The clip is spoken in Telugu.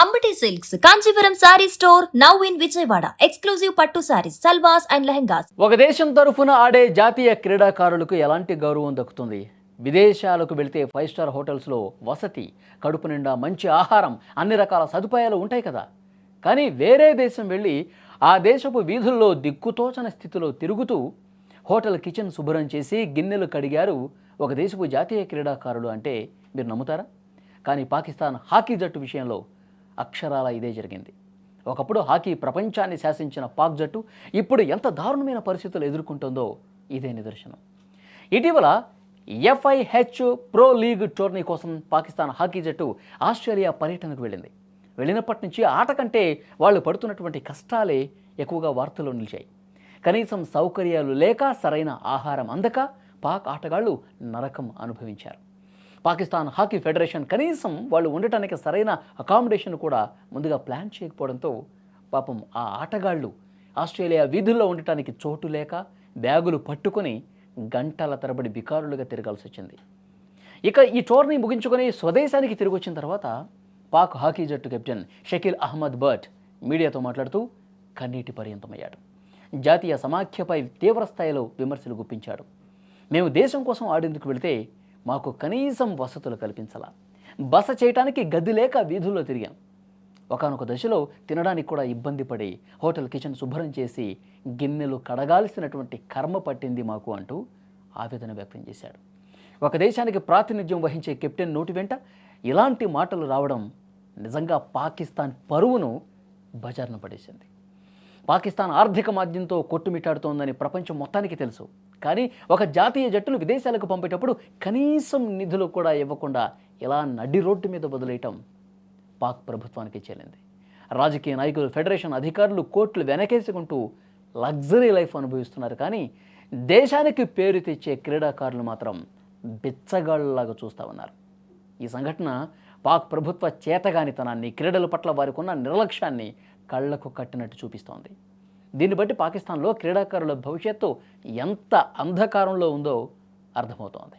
Ambati silks Kanchipuram sorry store now in Vijayawada. Exclusive పట్టు సారీస్, సల్వాస్ అండ్ లెహంగాస్. ఒక దేశం తరఫున ఆడే జాతీయ క్రీడాకారులకు ఎలాంటి గౌరవం దక్కుతుంది? విదేశాలకు వెళితే 5 స్టార్ హోటల్స్లో వసతి, కడుపు నిండా మంచి ఆహారం, అన్ని రకాల సదుపాయాలు ఉంటాయి కదా. కానీ వేరే దేశం వెళ్ళి ఆ దేశపు వీధుల్లో దిక్కుతోచని స్థితిలో తిరుగుతూ హోటల్ కిచెన్ శుభ్రం చేసి గిన్నెలు కడిగారు ఒక దేశపు జాతీయ క్రీడాకారులు అంటే మీరు నమ్ముతారా? కానీ పాకిస్తాన్ హాకీ జట్టు విషయంలో అక్షరాల ఇదే జరిగింది. ఒకప్పుడు హాకీ ప్రపంచాన్ని శాసించిన పాక్ జట్టు ఇప్పుడు ఎంత దారుణమైన పరిస్థితులు ఎదుర్కొంటుందో ఇదే నిదర్శనం. ఇటీవల FIH ప్రో లీగ్ టోర్నీ కోసం పాకిస్తాన్ హాకీ జట్టు ఆస్ట్రేలియా పర్యటనకు వెళ్ళింది. వెళ్ళినప్పటి నుంచి ఆట కంటే వాళ్ళు పడుతున్నటువంటి కష్టాలే ఎక్కువగా వార్తల్లో నిలిచాయి. కనీసం సౌకర్యాలు లేక, సరైన ఆహారం అందక పాక్ ఆటగాళ్లు నరకం అనుభవించారు. పాకిస్తాన్ హాకీ ఫెడరేషన్ కనీసం వాళ్ళు ఉండటానికి సరైన అకామిడేషన్ కూడా ముందుగా ప్లాన్ చేయకపోవడంతో పాపం ఆ ఆటగాళ్లు ఆస్ట్రేలియా వీధుల్లో ఉండటానికి చోటు లేక బ్యాగులు పట్టుకొని గంటల తరబడి బికారులుగా తిరగాల్సి వచ్చింది. ఇక ఈ టోర్నీ ముగించుకొని స్వదేశానికి తిరిగి వచ్చిన తర్వాత పాక్ హాకీ జట్టు కెప్టెన్ షకీల్ అహ్మద్ బట్ మీడియాతో మాట్లాడుతూ కన్నీటి పర్యంతమయ్యాడు. జాతీయ సమాఖ్యపై తీవ్రస్థాయిలో విమర్శలు గుప్పించాడు. మేము దేశం కోసం ఆడేందుకు వెళితే మాకు కనీసం వసతులు కల్పించాలా, బస చేయడానికి గది లేక వీధుల్లో తిరిగాం. ఒకానొక దశలో తినడానికి కూడా ఇబ్బంది పడి హోటల్ కిచెన్ శుభ్రం చేసి గిన్నెలు కడగాల్సినటువంటి కర్మ పట్టింది మాకు అంటూ ఆవేదన వ్యక్తం చేశాడు. ఒక దేశానికి ప్రాతినిధ్యం వహించే కెప్టెన్ నోటి వెంట ఇలాంటి మాటలు రావడం నిజంగా పాకిస్తాన్ పరువును బజార్న పడేసింది. పాకిస్తాన్ ఆర్థిక మాధ్యంతో కొట్టుమిట్టాడుతోందని ప్రపంచం మొత్తానికి తెలుసు. కానీ ఒక జాతీయ జట్టును విదేశాలకు పంపేటప్పుడు కనీసం నిధులు కూడా ఇవ్వకుండా ఇలా నడి రోడ్డు మీద వదిలేయటం పాక్ ప్రభుత్వానికి చెల్లింది. రాజకీయ నాయకులు, ఫెడరేషన్ అధికారులు కోట్లు వెనకేసుకుంటూ లగ్జరీ లైఫ్ అనుభవిస్తున్నారు. కానీ దేశానికి పేరు తెచ్చే క్రీడాకారులు మాత్రం బిచ్చగాళ్ళలాగా చూస్తూ ఉన్నారు. ఈ సంఘటన పాక్ ప్రభుత్వ చేతగానితనాన్ని, క్రీడల పట్ల వారికి ఉన్న నిర్లక్ష్యాన్ని కళ్లకు కట్టినట్టు చూపిస్తోంది. దీన్ని బట్టి పాకిస్తాన్లో క్రీడాకారుల భవిష్యత్తు ఎంత అంధకారంలో ఉందో అర్థమవుతోంది.